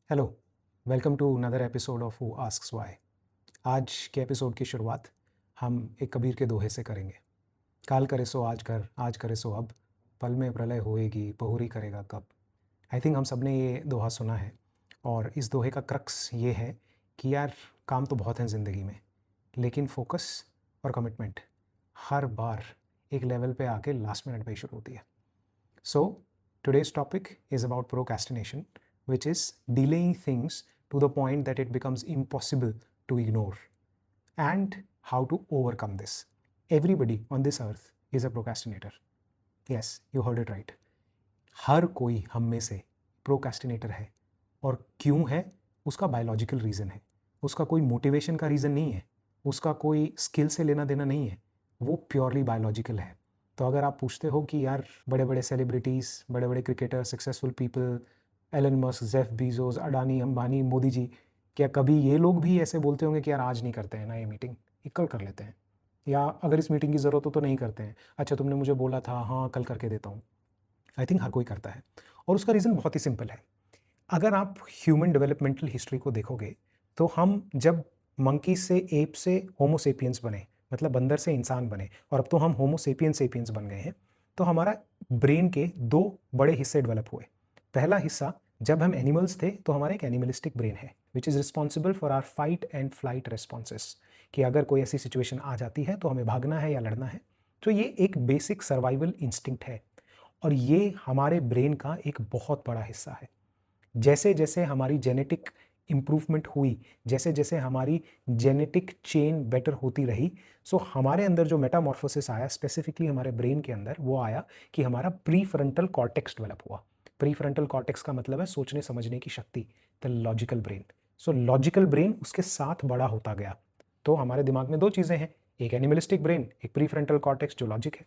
Hello, welcome to another episode of who asks why. आज के episode की शुरुआत हम एक कबीर के दोहे से करेंगे। काल करे सो आज कर, आज करे सो अब, पल में प्रलय होएगी, बहुरी करेगा कब। आई थिंक हम सब ने ये दोहा सुना है और इस दोहे का क्रक्स ये है कि यार काम तो बहुत हैं ज़िंदगी में, लेकिन फोकस और कमिटमेंट हर बार एक लेवल पे आके लास्ट मिनट पे ही शुरू होती है। So, today's topic is about procrastination, which is delaying things to the point that it becomes impossible to ignore, and how to overcome this. Everybody on this earth is a procrastinator. Yes, you heard it right. हर कोई हम में से procrastinator है, और क्यों है उसका biological reason है। उसका कोई मोटिवेशन का रीज़न नहीं है, उसका कोई स्किल से लेना देना नहीं है, वो प्योरली बायोलॉजिकल है। तो अगर आप पूछते हो कि यार बड़े बड़े सेलिब्रिटीज़, बड़े बड़े cricketer, successful people, Elon Musk, Jeff Bezos, Adani, Ambani, Modi ji, क्या कभी ये लोग भी ऐसे बोलते होंगे कि यार आज नहीं करते हैं ना ये मीटिंग, ये कल कर लेते हैं, या अगर इस मीटिंग की ज़रूरत हो तो नहीं करते हैं, अच्छा तुमने मुझे बोला था, हाँ कल करके देता हूँ। आई थिंक हर कोई करता है, और उसका रीज़न बहुत ही सिंपल है। अगर आप ह्यूमन डेवलपमेंटल हिस्ट्री को देखोगे तो हम जब मंकी से एप से होमोसेपियंस बने, मतलब बंदर से इंसान बने, और अब तो हम होमोसेपियंस बन गए हैं, तो हमारा ब्रेन के दो बड़े हिस्से डेवलप हुए। पहला हिस्सा, जब हम एनिमल्स थे तो हमारा एक एनिमलिस्टिक ब्रेन है which is responsible for our fight and flight responses, कि अगर कोई ऐसी सिचुएशन आ जाती है तो हमें भागना है या लड़ना है। तो ये एक बेसिक सर्वाइवल इंस्टिंक्ट है, और ये हमारे ब्रेन का एक बहुत बड़ा हिस्सा है। जैसे जैसे हमारी जेनेटिक इम्प्रूवमेंट हुई, जैसे जैसे हमारी जेनेटिक चेन बेटर होती रही, सो हमारे अंदर जो मेटामॉर्फोसिस आया स्पेसिफिकली हमारे ब्रेन के अंदर, वो आया कि हमारा प्री फ्रंटल कॉर्टेक्स डेवलप हुआ। प्री फ्रंटल कॉर्टेक्स का मतलब है सोचने समझने की शक्ति, the logical brain. So logical brain उसके साथ बड़ा होता गया। तो हमारे दिमाग में दो चीज़ें हैं, एक एनिमलिस्टिक ब्रेन, एक प्री फ्रंटल कॉर्टेक्स जो लॉजिक है।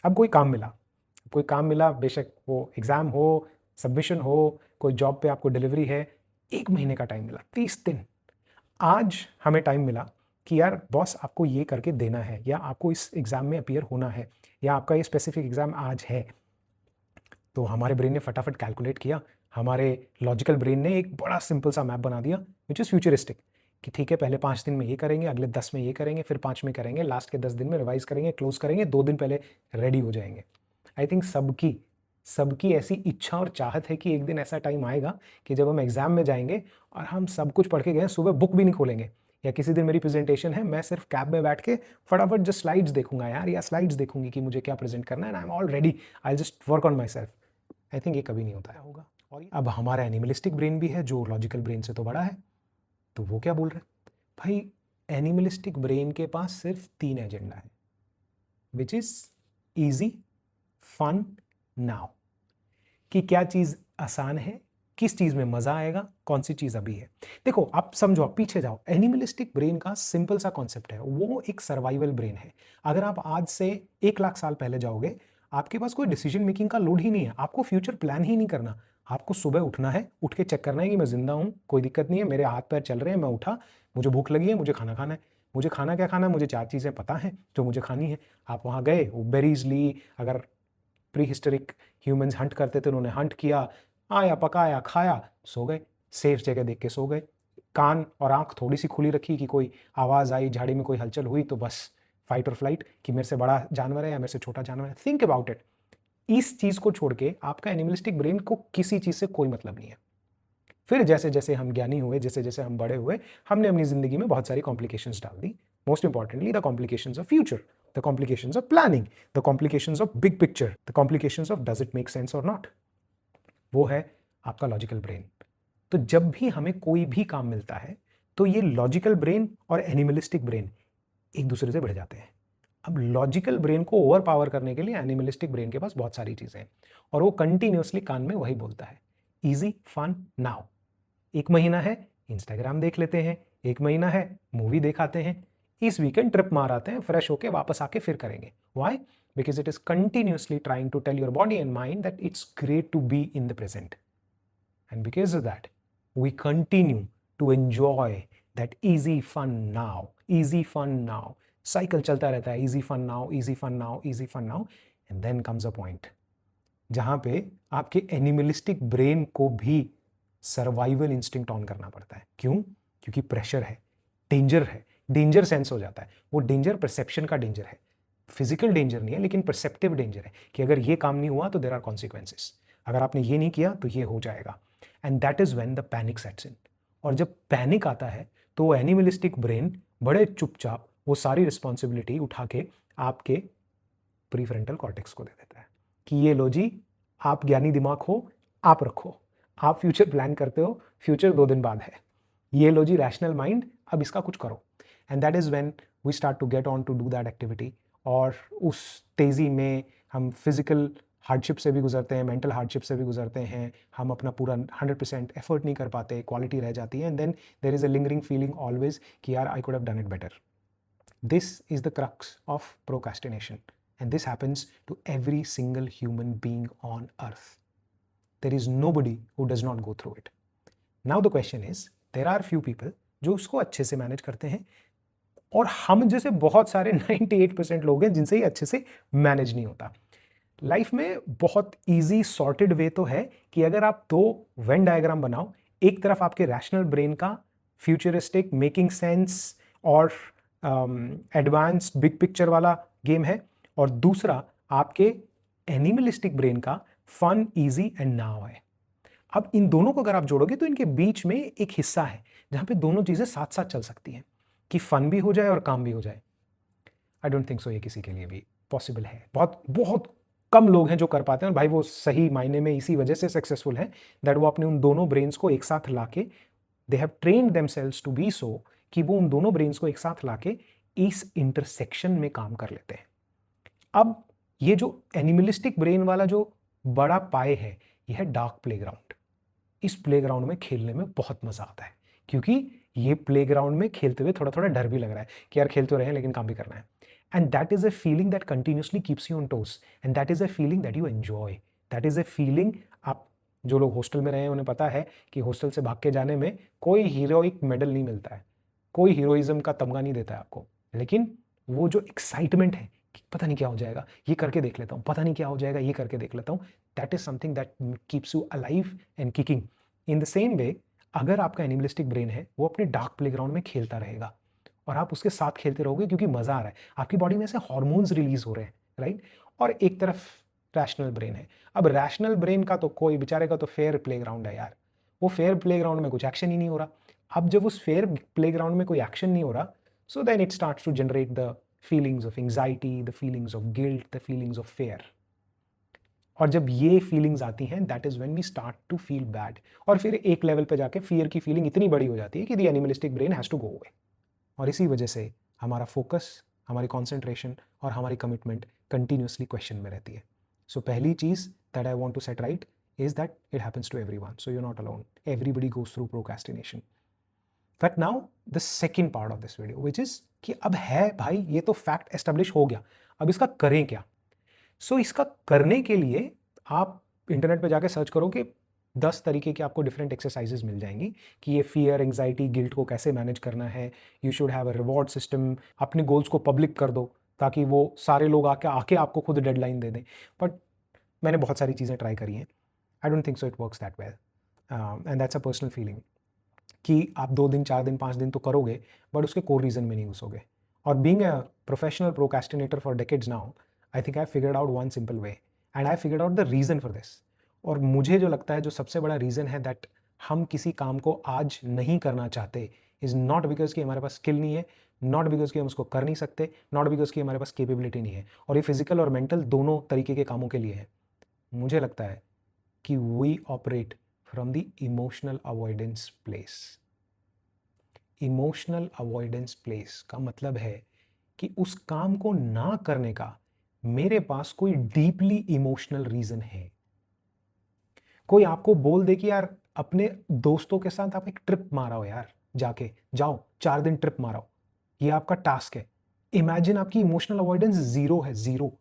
अब कोई काम मिला, बेशक वो एग्ज़ाम हो, सबमिशन हो, कोई जॉब पे आपको डिलीवरी है, 1 महीने का टाइम मिला, 30 दिन। आज हमें टाइम मिला कि यार बॉस आपको ये करके देना है, या आपको इस एग्ज़ाम में अपीयर होना है, या आपका ये स्पेसिफिक एग्ज़ाम आज है। तो हमारे ब्रेन ने फटाफट कैलकुलेट किया, हमारे लॉजिकल ब्रेन ने एक बड़ा सिंपल सा मैप बना दिया विच इज़ फ्यूचरिस्टिक, कि ठीक है पहले 5 दिन में ये करेंगे, अगले 10 में ये करेंगे, फिर 5 में करेंगे, लास्ट के 10 दिन में रिवाइज करेंगे, क्लोज करेंगे, 2 दिन पहले रेडी हो जाएंगे। आई थिंक सबकी ऐसी इच्छा और चाहत है कि एक दिन ऐसा टाइम आएगा कि जब हम एग्जाम में जाएंगे और हम सब कुछ पढ़ के गए, सुबह बुक भी नहीं खोलेंगे, या किसी दिन मेरी प्रेजेंटेशन है, मैं सिर्फ कैब में बैठ के फटाफट जस्ट स्लाइड्स देखूंगा यार, या स्लाइड्स देखूंगी कि मुझे क्या प्रेजेंट करना है, and I am all ready, I just work on my self. I think ये कभी नहीं होता होगा। और अब हमारा एनिमलिस्टिक ब्रेन भी है जो लॉजिकल ब्रेन से तो बड़ा है, तो वो क्या बोल रहे हैं भाई, एनिमलिस्टिक ब्रेन के पास सिर्फ 3 एजेंडा है, which is easy, fun, now. कि क्या चीज़ आसान है, किस चीज़ में मज़ा आएगा, कौन सी चीज़ अभी है। देखो आप समझो, आप पीछे जाओ, एनिमलिस्टिक ब्रेन का सिंपल सा कॉन्सेप्ट है, वो एक सर्वाइवल ब्रेन है। अगर आप आज से 1 लाख साल पहले जाओगे, आपके पास कोई डिसीजन मेकिंग का लोड ही नहीं है, आपको फ्यूचर प्लान ही नहीं करना। आपको सुबह उठना है, उठ के चेक करना है कि मैं जिंदा हूँ, कोई दिक्कत नहीं है, मेरे हाथ पैर चल रहे हैं, मैं उठा, मुझे भूख लगी है, मुझे खाना खाना है। मुझे खाना क्या खाना है, मुझे 4 चीज़ें पता है जो मुझे खानी है। आप वहाँ गए, वो बेरीज ली, अगर प्री हिस्टोरिक ह्यूमंस हंट करते थे, उन्होंने हंट किया, आया, पकाया, खाया, सो गए, सेफ जगह देख के सो गए। कान और आंख थोड़ी सी खुली रखी कि कोई आवाज़ आई, झाड़ी में कोई हलचल हुई तो बस फाइट और फ्लाइट, कि मेरे से बड़ा जानवर है या मेरे से छोटा जानवर है। Think about it. इस चीज़ को छोड़ के आपका एनिमलिस्टिक ब्रेन को किसी चीज़ से कोई मतलब नहीं है। फिर जैसे जैसे हम ज्ञानी हुए, जैसे जैसे हम बड़े हुए, हमने अपनी ज़िंदगी में बहुत सारी कॉम्प्लिकेशंस डाल दी। Most importantly the complications of future, the complications of planning, the complications of big picture, the complications of does it make sense or not। वो है आपका लॉजिकल ब्रेन। तो जब भी हमें कोई भी काम मिलता है तो ये लॉजिकल ब्रेन और एनिमलिस्टिक ब्रेन एक दूसरे से बढ़ जाते हैं। अब लॉजिकल ब्रेन को ओवर पावर करने के लिए एनिमलिस्टिक ब्रेन के पास बहुत सारी चीज़ें हैं, और वो कंटिन्यूसली कान में वही बोलता है, ईजी, फन, नाउ। 1 महीना है, इंस्टाग्राम देख लेते हैं, 1 महीना है, मूवी देखाते हैं, इस वीकेंड ट्रिप मार आते हैं, फ्रेश होके वापस आके फिर करेंगे। Why? Because it is continuously trying to tell your body and mind that it's great to be in the present, and because of that we continue to enjoy that easy fun now, easy fun now. Cycle चलता रहता है, easy fun now, easy fun now, easy fun now, and then comes a point जहां पे आपके animalistic brain को भी survival instinct on करना पड़ता है। क्यों? क्योंकि प्रेशर है, डेंजर सेंस हो जाता है। वो डेंजर परसेप्शन का डेंजर है, फिजिकल डेंजर नहीं है, लेकिन परसेप्टिव डेंजर है कि अगर ये काम नहीं हुआ तो देयर आर कॉन्सिक्वेंसेस, अगर आपने ये नहीं किया तो ये हो जाएगा। And that is when the panic sets in. और जब पैनिक आता है तो वो एनिमलिस्टिक ब्रेन बड़े चुपचाप वो सारी रिस्पॉन्सिबिलिटी उठा के आपके प्रीफ्रंटल कॉर्टेक्स को दे देता है कि ये लो जी, आप ज्ञानी दिमाग हो, आप रखो, आप फ्यूचर प्लान करते हो, फ्यूचर 2 दिन बाद है, ये लो जी रैशनल माइंड, अब इसका कुछ करो। And that is when we start to get on to do that activity. और उस तेज़ी में हम फिजिकल हार्डशिप से भी गुजरते हैं, मेंटल हार्डशिप से भी गुजरते हैं, हम अपना पूरा 100% एफर्ट नहीं कर पाते, क्वालिटी रह जाती है। And then there is a lingering feeling always कि यार I could have done it better. This is the crux of procrastination, and this happens to every single human being on earth. There is nobody who does not go through it. Now the question is, there are few people जो उसको अच्छे से manage करते हैं, और हम जैसे बहुत सारे 98% लोग हैं जिनसे ही अच्छे से मैनेज नहीं होता। लाइफ में बहुत इजी सॉर्टेड वे तो है कि अगर आप 2 वेन डायग्राम बनाओ, एक तरफ आपके रैशनल ब्रेन का फ्यूचरिस्टिक मेकिंग सेंस और एडवांस्ड बिग पिक्चर वाला गेम है, और दूसरा आपके एनिमलिस्टिक ब्रेन का फन, इजी एंड नाउ है। अब इन दोनों को अगर आप जोड़ोगे तो इनके बीच में एक हिस्सा है जहां पे दोनों चीजें साथ साथ चल सकती हैं कि फन भी हो जाए और काम भी हो जाए। आई डोंट थिंक सो ये किसी के लिए भी पॉसिबल है। बहुत बहुत कम लोग हैं जो कर पाते हैं, और भाई वो सही मायने में इसी वजह से सक्सेसफुल हैं दैट वो अपने उन दोनों ब्रेन्स को एक साथ लाके they have trained themselves to be so कि वो उन दोनों ब्रेन्स को एक साथ लाके इस इंटरसेक्शन में काम कर लेते हैं। अब ये जो एनिमलिस्टिक ब्रेन वाला जो बड़ा पाए है, यह है डार्क प्लेग्राउंड। इस प्लेग्राउंड में खेलने में बहुत मजा आता है, क्योंकि ये प्लेग्राउंड में खेलते हुए थोड़ा थोड़ा डर भी लग रहा है कि यार खेल तो रहे हैं लेकिन काम भी करना है। And that is a feeling that continuously keeps you on toes, and that is a feeling that you enjoy. That is a feeling, आप जो लोग हॉस्टल में रहे हैं उन्हें पता है कि हॉस्टल से भाग के जाने में कोई हीरोइक मेडल नहीं मिलता है, कोई हीरोइज्म का तमगा नहीं देता है आपको, लेकिन वो जो एक्साइटमेंट है कि पता नहीं क्या हो जाएगा, ये करके देख लेता हूँ, पता नहीं क्या हो जाएगा, ये करके देख लेता हूँ, that is something that keeps you alive and kicking. In the same way, अगर आपका एनिमलिस्टिक ब्रेन है वो अपने डार्क प्लेग्राउंड में खेलता रहेगा और आप उसके साथ खेलते रहोगे क्योंकि मजा आ रहा है, आपकी बॉडी में से हॉर्मोन्स रिलीज हो रहे हैं, राइट। और एक तरफ रैशनल ब्रेन है। अब रैशनल ब्रेन का तो कोई बेचारे का तो फेयर प्लेग्राउंड है यार, वो फेयर प्लेग्राउंड में कुछ एक्शन ही नहीं हो रहा। अब जब उस फेयर प्लेग्राउंड में कोई एक्शन नहीं हो रहा, so then it starts to generate the feelings of anxiety, the feelings of guilt, the feelings of fear. और जब ये फीलिंग्स आती हैं, that is when we start to feel bad, और फिर एक लेवल पे जाके फियर की फीलिंग इतनी बड़ी हो जाती है कि the animalistic brain has to go away. और इसी वजह से हमारा फोकस, हमारी कॉन्सेंट्रेशन और हमारी कमिटमेंट कंटिन्यूसली क्वेश्चन में रहती है। सो पहली चीज that I want to set right is that it happens to everyone, so you are not alone, everybody goes through procrastination. But now the second part of this video which is कि अब है भाई, ये तो fact establish हो गया, अब इसका करें क्या। सो इसका करने के लिए आप इंटरनेट पे जाके सर्च करो कि 10 तरीके की आपको डिफरेंट एक्सरसाइजेज मिल जाएंगी कि ये फियर, एंग्जाइटी, गिल्ट को कैसे मैनेज करना है। You should have a reward system, अपने गोल्स को पब्लिक कर दो ताकि वो सारे लोग आके आपको खुद डेडलाइन दे दें। बट मैंने बहुत सारी चीज़ें ट्राई करी हैं, I don't think so it works that well, and that's a personal feeling कि आप 2 दिन, 4 दिन, 5 दिन तो करोगे बट उसके कोर रीज़न में नहीं घुसोगे। और being a professional procrastinator for decades now, I think I figured out one simple way and I figured out the reason for this. और मुझे जो लगता है जो सबसे बड़ा रीज़न है दैट हम किसी काम को आज नहीं करना चाहते इज़ नॉट बिकॉज कि हमारे पास स्किल नहीं है, नॉट बिकॉज कि हम उसको कर नहीं सकते, नॉट बिकॉज कि हमारे पास कैपेबिलिटी नहीं है, और ये फिजिकल और मेंटल दोनों तरीके के कामों के लिए है। मुझे लगता है कि we operate from the emotional avoidance place. Emotional avoidance place का मतलब है कि उस काम को ना करने का मेरे पास कोई डीपली इमोशनल रीजन है। कोई आपको बोल दे कि यार अपने दोस्तों के साथ आप एक ट्रिप मारो यार, जाके जाओ 4 दिन ट्रिप मारो, ये आपका टास्क है। इमेजिन आपकी इमोशनल अवॉइडेंस जीरो है, जीरो।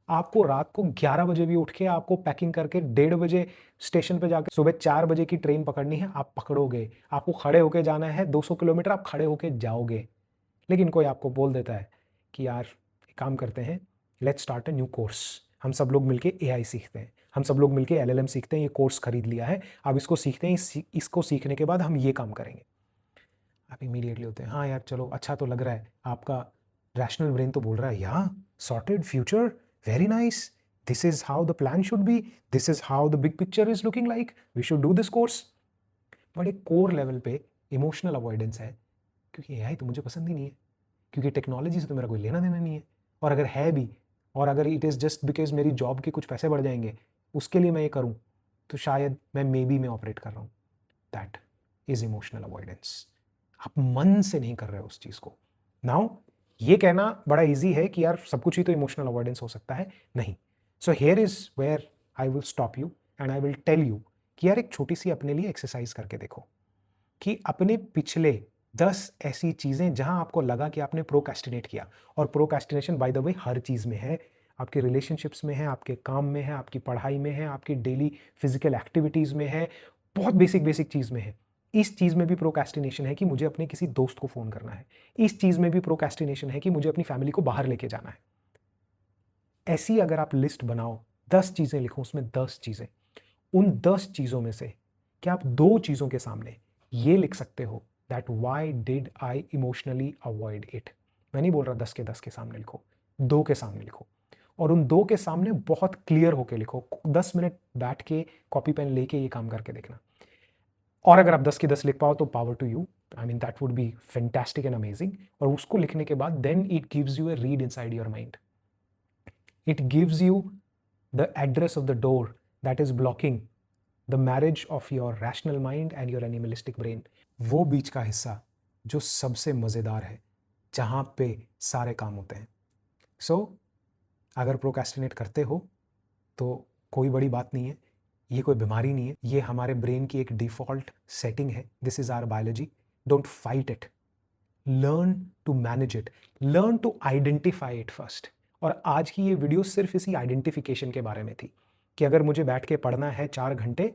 आपको रात को 11 बजे भी उठ के आपको पैकिंग करके 1:30 बजे स्टेशन पे जाके सुबह 4 बजे की ट्रेन पकड़नी है, आप पकड़ोगे। आपको खड़े होके जाना है 200 किलोमीटर, आप खड़े होके जाओगे। लेकिन कोई आपको बोल देता है कि यार एक काम करते हैं, let's start a new course, हम सब लोग मिलके एआई सीखते हैं, हम सब लोग मिलके LLM सीखते हैं, ये कोर्स खरीद लिया है, अब इसको सीखते हैं, इसको सीखने के बाद हम ये काम करेंगे। आप इमीडिएटली होते हैं हाँ यार चलो अच्छा तो लग रहा है, आपका रैशनल ब्रेन तो बोल रहा है या sorted future, very nice, this is how the plan should be, this is how the big picture is looking like, we should do this course. But एक कोर लेवल पे इमोशनल अवॉइडेंस है, क्योंकि AI तो मुझे पसंद ही नहीं है, क्योंकि टेक्नोलॉजी से तो मेरा कोई लेना देना नहीं है, और अगर है भी, और अगर इट इज़ जस्ट बिकॉज मेरी जॉब के कुछ पैसे बढ़ जाएंगे उसके लिए मैं ये करूँ, तो शायद मैं मे बी में ऑपरेट कर रहा हूँ। That is emotional avoidance. आप मन से नहीं कर रहे हो उस चीज़ को। नाउ ये कहना बड़ा इजी है कि यार सब कुछ ही तो इमोशनल अवॉइडेंस हो सकता है, नहीं। So here is where I will stop you and I will tell you कि यार एक छोटी सी अपने लिए एक्सरसाइज करके देखो कि अपने पिछले 10 ऐसी चीज़ें जहां आपको लगा कि आपने प्रोक्रेस्टिनेट किया, और प्रोक्रेस्टिनेशन बाय द वे हर चीज़ में है, आपके रिलेशनशिप्स में है, आपके काम में है, आपकी पढ़ाई में है, आपकी डेली फिजिकल एक्टिविटीज़ में है, बहुत बेसिक चीज़ में है। इस चीज़ में भी प्रोक्रेस्टिनेशन है कि मुझे अपने किसी दोस्त को फ़ोन करना है, इस चीज़ में भी प्रोक्रेस्टिनेशन है कि मुझे अपनी फैमिली को बाहर लेके जाना है। ऐसी अगर आप लिस्ट बनाओ, 10 चीज़ें लिखो, उसमें 10 चीज़ें, उन 10 चीज़ों में से क्या आप 2 चीज़ों के सामने ये लिख सकते हो that why did I emotionally avoid it. मैं नहीं बोल रहा 10 के 10 के सामने लिखो, 2 के सामने लिखो, और उन 2 के सामने बहुत क्लियर होके लिखो। 10 मिनट बैठ के कॉपी पेन लेके ये काम करके देखना, और अगर आप 10 के 10 लिख पाओ तो power to you, I mean that would be fantastic and amazing. और उसको लिखने के बाद then it gives you a read inside your mind, it gives you the address of the door that is blocking the marriage of your rational mind and your animalistic brain. वो बीच का हिस्सा जो सबसे मज़ेदार है, जहाँ पे सारे काम होते हैं। सो अगर प्रोक्रेस्टिनेट करते हो तो कोई बड़ी बात नहीं है, ये कोई बीमारी नहीं है, ये हमारे ब्रेन की एक डिफ़ॉल्ट सेटिंग है, this is our biology. Don't fight it, learn to manage it, learn to identify it first. और आज की ये वीडियो सिर्फ इसी आइडेंटिफिकेशन के बारे में थी कि अगर मुझे बैठ के पढ़ना है 4 घंटे,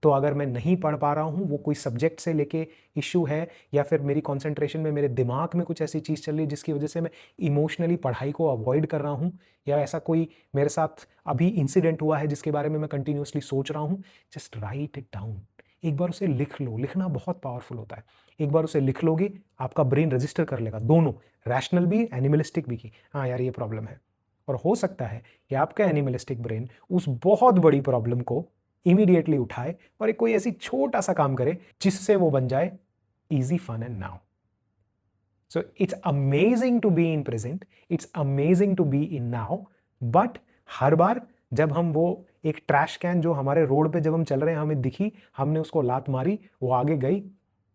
तो अगर मैं नहीं पढ़ पा रहा हूँ, वो कोई सब्जेक्ट से लेके इशू है, या फिर मेरी कंसंट्रेशन में मेरे दिमाग में कुछ ऐसी चीज़ चल रही है जिसकी वजह से मैं इमोशनली पढ़ाई को अवॉइड कर रहा हूँ, या ऐसा कोई मेरे साथ अभी इंसिडेंट हुआ है जिसके बारे में मैं कंटिन्यूसली सोच रहा हूँ, जस्ट राइट इट डाउन। एक बार उसे लिख लो, लिखना बहुत पावरफुल होता है। एक बार उसे लिख लोगे, आपका ब्रेन रजिस्टर कर लेगा, दोनों, रैशनल भी एनिमलिस्टिक भी, की हाँ यार ये प्रॉब्लम है। और हो सकता है कि आपका एनिमलिस्टिक ब्रेन उस बहुत बड़ी प्रॉब्लम को इमीडिएटली उठाए और एक कोई ऐसी छोटा सा काम करे जिससे वो बन जाए easy, fun and now. So it's amazing to be in present, it's amazing to be in now. But हर बार जब हम वो एक ट्रैश कैन जो हमारे रोड पे जब हम चल रहे हैं हमें दिखी, हमने उसको लात मारी, वो आगे गई,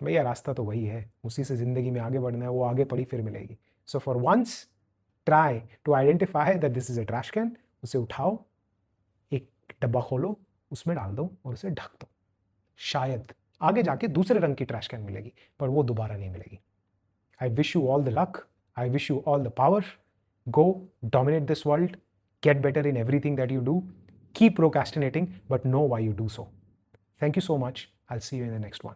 भैया रास्ता तो वही है, उसी से जिंदगी में आगे बढ़ना है, वो आगे पड़ी फिर मिलेगी। So for once try to identify that this is a trash can, उसे उठाओ, एक डब्बा खोलो, उसमें डाल दो और उसे ढक दो। शायद आगे जाके दूसरे रंग की ट्रैश कैन मिलेगी, पर वो दोबारा नहीं मिलेगी। I wish you all the luck. I wish you all the power. Go dominate this world. Get better in everything that you do. Keep procrastinating, but know why you do so. Thank you so much. I'll see you in the next one.